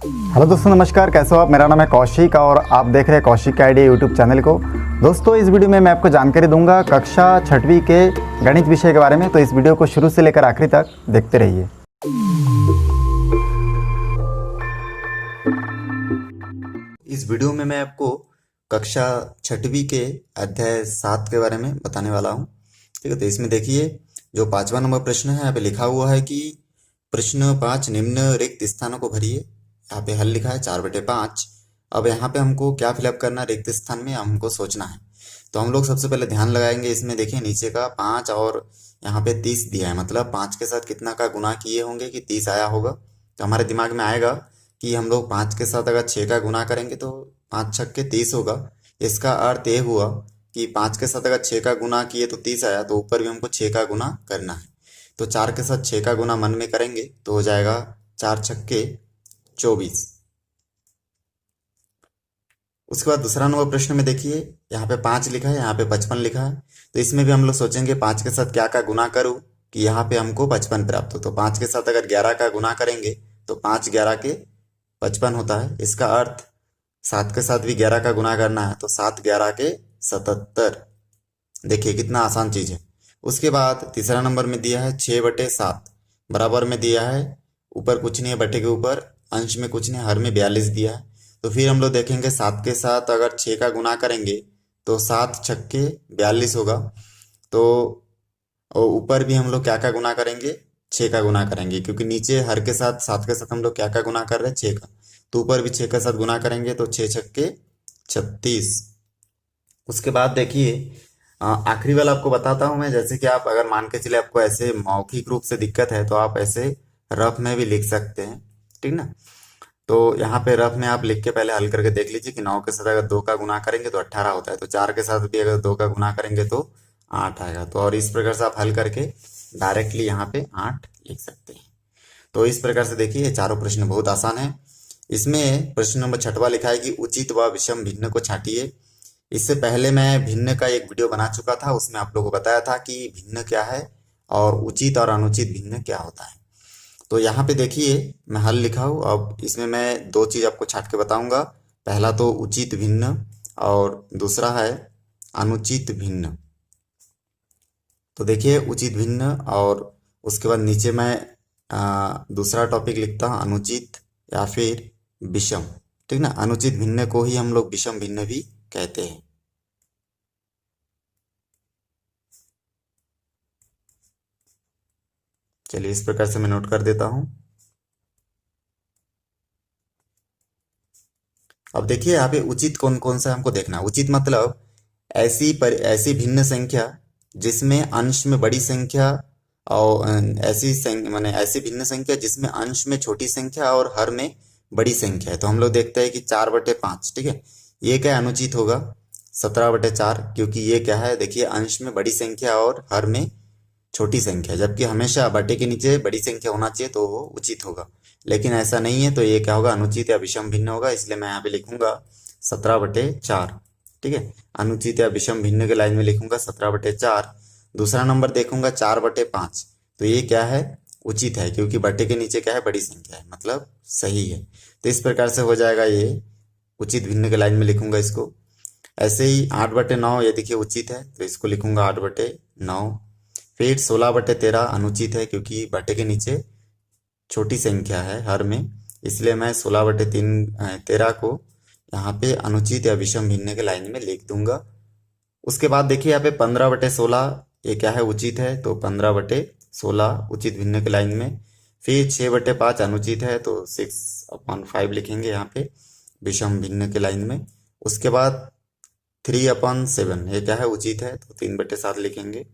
Hello दोस्तों, नमस्कार। कैसे हो आप? मेरा नाम है कौशिक और आप देख रहे हैं कौशिक का आईडी यूट्यूब चैनल को। दोस्तों, इस वीडियो में मैं आपको जानकारी दूंगा कक्षा 6वीं के गणित विषय के बारे में। तो इस वीडियो को शुरू से लेकर आखिरी तक देखते रहिए। इस वीडियो में मैं आपको कक्षा 6वीं के अध्याय 7 के बारे में बताने वाला हूँ। ठीक है, तो इसमें देखिए जो 5वां नंबर प्रश्न है, यहाँ पे लिखा हुआ है कि प्रश्न 5 निम्न रिक्त स्थानों को भरिए। यहाँ पे हल लिखा है 4/5। अब यहाँ पे हमको क्या फिलअप करना, रिक्त स्थान में हमको सोचना है। तो हम लोग सबसे पहले ध्यान लगाएंगे, इसमें देखिए नीचे का 5 और यहाँ पे 30 दिया है, मतलब 5 के साथ कितना का गुना किए होंगे कि 30 आया होगा। तो हमारे दिमाग में आएगा कि हम लोग 5 के साथ अगर 6 का गुना करेंगे तो 5 छक्के 30 होगा। इसका अर्थ ये हुआ कि 5 के साथ अगर 6 का गुना किए तो 30 आया, तो ऊपर भी हमको 6 का गुना करना है। तो 4 के साथ 6 का गुना मन में करेंगे तो हो जाएगा 4 छक्के 24। उसके बाद दूसरा नंबर प्रश्न में देखिए यहाँ पे 5 लिखा है, यहाँ पे 55 लिखा है। तो इसमें भी हम लोग सोचेंगे 5 के साथ क्या का गुना करूँ कि यहाँ पे हमको 55 प्राप्त हो। तो 5 के साथ अगर 11 का गुना करेंगे तो 5 11 के 55 होता है। इसका अर्थ 7 के साथ भी 11 का गुना करना है, तो 7 11 के 77। देखिए कितना आसान चीज है। उसके बाद तीसरा नंबर में दिया है 6/7, बराबर में दिया है, ऊपर कुछ नहीं है, बटे के ऊपर, अंश में कुछ नहीं, हर में 42 दिया है। तो फिर हम लोग देखेंगे 7 के साथ अगर 6 का गुना करेंगे तो 7 छक्के 42 होगा। तो और ऊपर भी हम लोग क्या का गुना करेंगे, 6 का गुना करेंगे, क्योंकि नीचे हर के साथ 7 के साथ हम लोग क्या का गुना कर रहे हैं, 6 का। तो ऊपर भी 6 के साथ गुना करेंगे तो 6 छक्के 36। उसके बाद देखिए आखिरी वाला आपको बताता हूं मैं। जैसे कि आप अगर मान के चले आपको ऐसे मौखिक रूप से दिक्कत है तो आप ऐसे रफ में भी लिख सकते हैं, ठीक ना। तो यहाँ पे रफ में आप लिख के पहले हल करके देख लीजिए कि 9 के साथ अगर 2 का गुना करेंगे तो 18 होता है, तो 4 के साथ भी अगर 2 का गुना करेंगे तो 8 आएगा। तो और इस प्रकार से आप हल करके डायरेक्टली यहाँ पे 8 लिख सकते हैं। तो इस प्रकार से देखिए ये चारों प्रश्न बहुत आसान है। इसमें प्रश्न नंबर 6वां लिखा है कि उचित व विषम भिन्न को छांटिए। इससे पहले मैं भिन्न का एक वीडियो बना चुका था, उसमें आप लोगों को बताया था कि भिन्न क्या है और उचित और अनुचित भिन्न क्या होता है। तो यहाँ पे देखिए मैं हल लिखा हूँ। अब इसमें मैं दो चीज आपको छांट के बताऊंगा। पहला तो उचित भिन्न और दूसरा है अनुचित भिन्न। तो देखिए उचित भिन्न और उसके बाद नीचे मैं दूसरा टॉपिक लिखता हूँ अनुचित या फिर विषम, ठीक ना। अनुचित भिन्न को ही हम लोग विषम भिन्न भी कहते हैं। चलिए इस प्रकार से मैं नोट कर देता हूं। अब देखिए यहाँ पे उचित कौन कौन सा हमको देखना है। उचित मतलब ऐसी भिन्न संख्या जिसमें अंश में बड़ी संख्या और माने ऐसी भिन्न संख्या जिसमें अंश में छोटी संख्या और हर में बड़ी संख्या है। तो हम लोग देखते हैं कि 4/5, ठीक है, ये क्या अनुचित होगा 17/4, क्योंकि ये क्या है, देखिए अंश में बड़ी संख्या और हर में छोटी संख्या, जबकि हमेशा बटे के नीचे बड़ी संख्या होना चाहिए तो वो उचित होगा। लेकिन ऐसा नहीं है, तो ये क्या होगा, अनुचित या विषम भिन्न होगा। इसलिए मैं यहाँ पे लिखूंगा 17/4, ठीक है। अनुचित या विषम भिन्न के लाइन में लिखूंगा 17/4। दूसरा नंबर देखूंगा 4/5, तो ये क्या है, उचित है, क्योंकि बटे के नीचे क्या है, बड़ी संख्या है, मतलब सही है। तो इस प्रकार से हो जाएगा ये उचित भिन्न के लाइन में लिखूंगा इसको। ऐसे ही 8/9 ये देखिए उचित है, तो इसको लिखूंगा 8/9। फिर 16/13 अनुचित है, क्योंकि बटे के नीचे छोटी संख्या है हर में, इसलिए मैं 16/13 को यहाँ पे अनुचित या विषम भिन्न के लाइन में लिख दूंगा। उसके बाद देखिए यहाँ पे 15/16 ये क्या है, उचित है, तो 15/16 उचित भिन्न के लाइन में। फिर 6/5 अनुचित है, तो 6/5 लिखेंगे यहाँ पे विषम भिन्न के लाइन में। उसके बाद 3/7 ये क्या है, उचित है, तो 3/7 लिखेंगे।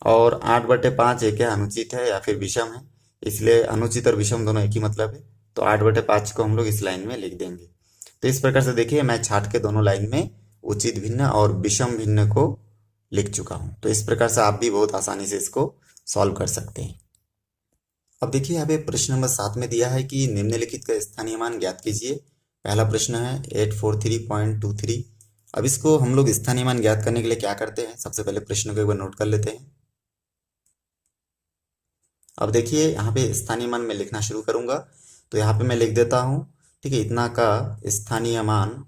और 8/5 ये क्या अनुचित है या फिर विषम है, इसलिए अनुचित और विषम दोनों एक ही मतलब है, तो 8/5 को हम लोग इस लाइन में लिख देंगे। तो इस प्रकार से देखिए मैं छाट के दोनों लाइन में उचित भिन्न और विषम भिन्न को लिख चुका हूं। तो इस प्रकार से आप भी बहुत आसानी से इसको सॉल्व कर सकते हैं। अब देखिए यहाँ पे प्रश्न नंबर 7 में दिया है कि निम्नलिखित का स्थानीय मान ज्ञात कीजिए। पहला प्रश्न है 843.23। अब इसको हम लोग स्थानीय मान ज्ञात करने के लिए क्या करते हैं, सबसे पहले प्रश्न को एक बार नोट कर लेते हैं। अब देखिए यहाँ पे स्थानीय मान में लिखना शुरू करूंगा, तो यहाँ पे मैं लिख देता हूँ ठीक है, इतना का स्थानीय मान।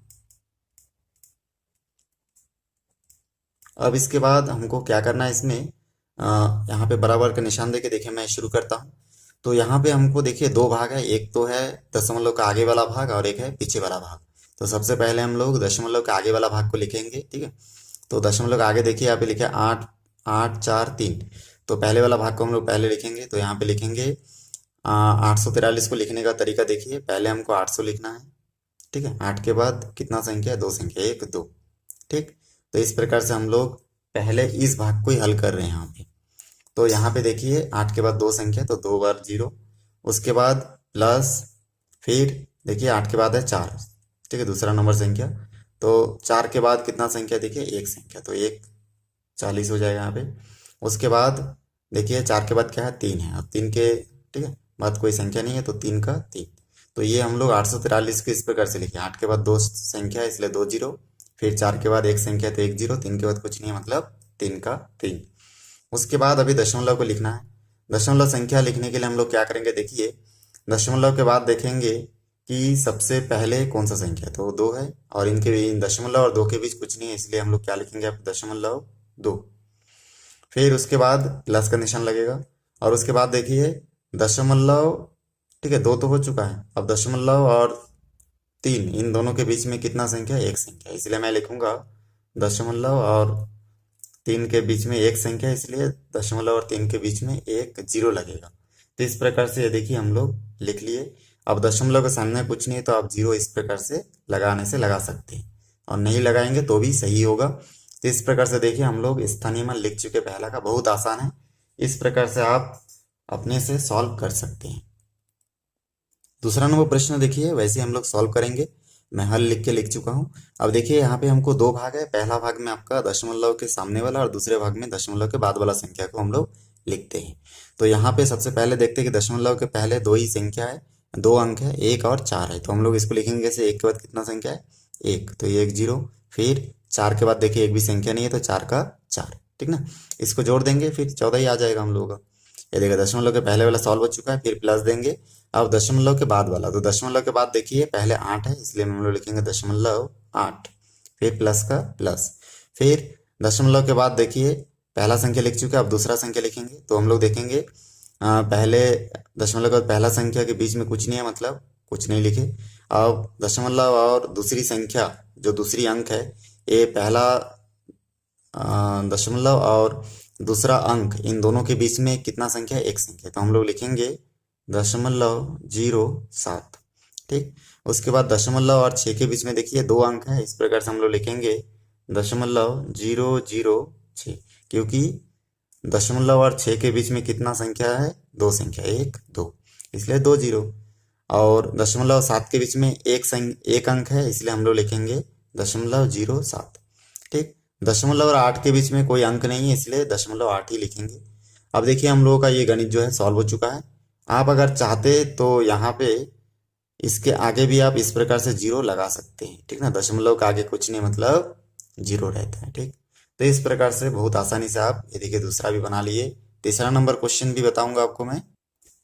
अब इसके बाद हमको क्या करना है इसमें, यहाँ पे बराबर का निशान देके देखिए मैं शुरू करता हूँ। तो यहाँ पे हमको देखिए दो भाग है, एक तो है दशमलव का आगे वाला भाग और एक है पीछे वाला भाग। तो सबसे पहले हम लोग दशमलव के आगे वाला भाग को लिखेंगे, ठीक है। तो दशमलव का आगे देखिए यहाँ पे लिखे 8 8 4 3। तो पहले वाला भाग को हम लोग पहले लिखेंगे, तो यहाँ पे लिखेंगे 843 को लिखने का तरीका देखिए, पहले हमको 800 लिखना है, ठीक है। 8 के बाद कितना संख्या है, दो संख्या, 1 2, ठीक। तो इस प्रकार से हम लोग पहले इस भाग को ही हल कर रहे हैं यहाँ पे। तो यहाँ पे देखिए 8 के बाद दो संख्या, तो 2 बार 0, उसके बाद प्लस, फिर देखिए 8 के बाद है 4, ठीक है, दूसरा नंबर संख्या। तो 4 के बाद कितना संख्या, देखिए एक संख्या, तो 1 40 हो जाएगा यहाँ पे। उसके बाद देखिए 4 के बाद क्या है, 3 है, अब 3 के, ठीक है, बाद कोई संख्या नहीं है, तो 3 का 3। तो ये हम लोग 843 को इस प्रकार से लिखे, 8 के बाद दो संख्या है इसलिए 2 0, फिर 4 के बाद एक संख्या तो 1 0, 3 के बाद कुछ नहीं है मतलब 3 का 3। उसके बाद अभी दशमलव को लिखना है। दशमलव संख्या लिखने के लिए हम लोग क्या करेंगे, देखिए दशमलव के बाद देखेंगे कि सबसे पहले कौन सा संख्या है, तो 2 है, और इन दशमलव और 2 के बीच कुछ नहीं है, इसलिए हम लोग क्या लिखेंगे, अब दशमलव 2। फिर उसके बाद प्लस का निशान लगेगा, और उसके बाद देखिए दशमलव, ठीक है, 2 तो हो चुका है, अब दशमलव और 3 इन दोनों के बीच में कितना संख्या है, एक संख्या, इसलिए मैं लिखूंगा दशमलव और 3 के बीच में एक संख्या, इसलिए दशमलव और 3 के बीच में एक 0 लगेगा। तो इस प्रकार से ये देखिए हम लोग लिख लिए। अब दशमलव के सामने कुछ नहीं है, तो आप 0 इस प्रकार से लगाने से लगा सकते हैं, और नहीं लगाएंगे तो भी सही होगा। तो इस प्रकार से देखिए हम लोग स्थानीय मान लिख चुके, पहला का बहुत आसान है, इस प्रकार से आप अपने से सॉल्व कर सकते हैं। दूसरा नंबर प्रश्न देखिए वैसे हम लोग सॉल्व करेंगे, मैं हल लिख चुका हूँ। अब देखिए यहाँ पे हमको दो भाग है, पहला भाग में आपका दशमलव के सामने वाला और दूसरे भाग में दशमलव के बाद वाला संख्या को हम लोग लिखते हैं। तो यहाँ पे सबसे पहले देखते हैं कि दशमलव के पहले दो ही संख्या है, दो अंक है, 1 और 4 है। तो हम लोग इसको लिखेंगे जैसे 1 के बाद कितना संख्या है, 1, तो 1 0, फिर 4 के बाद देखिए एक भी संख्या नहीं है, तो 4 का 4, ठीक ना। इसको जोड़ देंगे फिर 14 ही आ जाएगा हम लोगों का। ये देखिए दशमलव के पहले वाला सॉल्व हो चुका है, फिर प्लस देंगे। अब दशमलव के बाद वाला, तो दशमलव के बाद देखिए पहले 8 है, इसलिए हम लोग लिखेंगे दशमलव 8, फिर प्लस का प्लस। फिर दशमलव के बाद देखिए पहला संख्या लिख चुके हैं, अब दूसरा संख्या लिखेंगे। तो हम लोग देखेंगे पहले दशमलव के बाद पहला संख्या के बीच में कुछ नहीं है, मतलब कुछ नहीं लिखे। अब दशमलव और दूसरी संख्या जो दूसरी अंक है, ये पहला दशमलव और दूसरा अंक, इन दोनों के बीच में कितना संख्या है, एक संख्या, तो हम लोग लिखेंगे दशमलव 07, ठीक। उसके बाद दशमलव और 6 के बीच में देखिए दो अंक है, इस प्रकार से हम लोग लिखेंगे दशमलव 006, क्योंकि दशमलव और 6 के बीच में कितना संख्या है, दो संख्या, 1 2, इसलिए 2 0। और दशमलव 7 के बीच में एक अंक है, इसलिए हम लोग लिखेंगे दशमलव 07, ठीक। दशमलव और 8 के बीच में कोई अंक नहीं है, इसलिए दशमलव 8 ही लिखेंगे। अब देखिए हम लोगों का ये गणित जो है सॉल्व हो चुका है। आप अगर चाहते तो यहाँ पे इसके आगे भी आप इस प्रकार से 0 लगा सकते हैं, ठीक ना। दशमलव के आगे कुछ नहीं, मतलब 0 रहता है, ठीक। तो इस प्रकार से बहुत आसानी से आप ये देखिए दूसरा भी बना लिए। तीसरा नंबर क्वेश्चन भी बताऊंगा आपको मैं।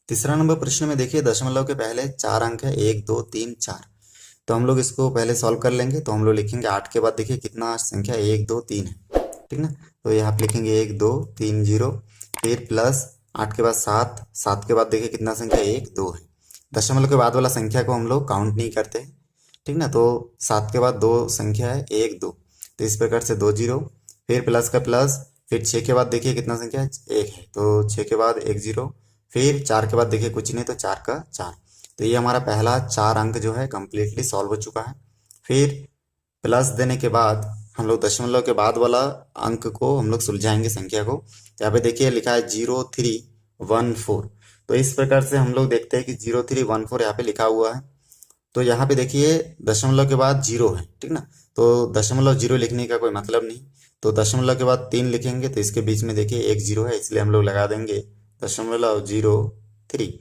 तीसरा नंबर प्रश्न में देखिए दशमलव के पहले 4 अंक है, 1 2 3 4। तो हम लोग इसको पहले सॉल्व कर लेंगे। तो हम लोग लिखेंगे 8 के बाद देखिए कितना संख्या, 1 2 3 है, ठीक ना। तो यहाँ पे लिखेंगे 1 2 3 0, फिर प्लस 8 के बाद 7, 7 के बाद देखिए कितना संख्या, 1 2 है। दशमलव के बाद वाला संख्या को हम लोग काउंट नहीं करते, ठीक ना। तो 7 के बाद दो संख्या है, 1 2, तो इस प्रकार से 2 0, फिर प्लस का प्लस, फिर 6 के बाद देखिए कितना संख्या है, 1 है, तो 6 के बाद 1 0, फिर 4 के बाद देखिए कुछ नहीं, तो 4 का 4। तो ये हमारा पहला 4 अंक जो है कंप्लीटली सॉल्व हो चुका है। फिर प्लस देने के बाद हम लोग दशमलव के बाद वाला अंक को हम लोग सुलझाएंगे संख्या को। यहाँ पे देखिए लिखा है 0314। तो इस प्रकार से हम लोग देखते हैं कि 0314 यहाँ पे लिखा हुआ है। तो यहाँ पे देखिए दशमलव के बाद 0 है, ठीक ना। तो दशमलव 0 लिखने का कोई मतलब नहीं, तो दशमलव के बाद 3 लिखेंगे, तो इसके बीच में देखिए एक 0 है, इसलिए हम लोग लगा देंगे दशमलव 03।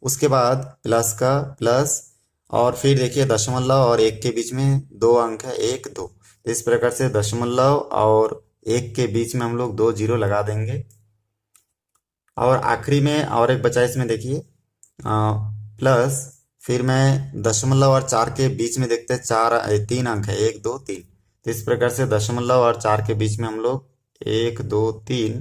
उसके बाद प्लस का प्लस, और फिर देखिए दशमलव और 1 के बीच में दो अंक है, 1 2। तो इस प्रकार से दशमलव और 1 के बीच में हम लोग 2 0 लगा देंगे। और आखिरी में और एक बचा, इसमें देखिए प्लस, फिर मैं दशमलव और 4 के बीच में देखते हैं 3 अंक है, 1 2 3। तो इस प्रकार से दशमलव और 4 के बीच में हम लोग 1 2 3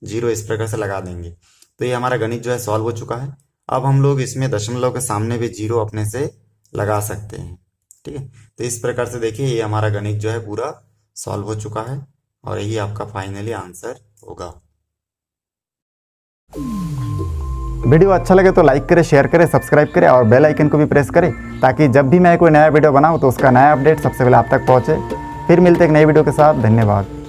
0 इस प्रकार से लगा देंगे। तो ये हमारा गणित जो है सॉल्व हो चुका है। अब हम लोग इसमें दशमलव के सामने भी 0 अपने से लगा सकते हैं। ठीक है, तो इस प्रकार से देखिए ये हमारा गणित जो है पूरा सॉल्व हो चुका है और यही आपका फाइनली आंसर होगा। वीडियो अच्छा लगे तो लाइक करें, शेयर करें, सब्सक्राइब करें और बेल आइकन को भी प्रेस करें ताकि जब भी मैं कोई नया वीडियो बनाऊं तो उसका नया अपडेट सबसे पहले आप तक पहुंचे। फिर मिलते हैं एक नई वीडियो के साथ। धन्यवाद।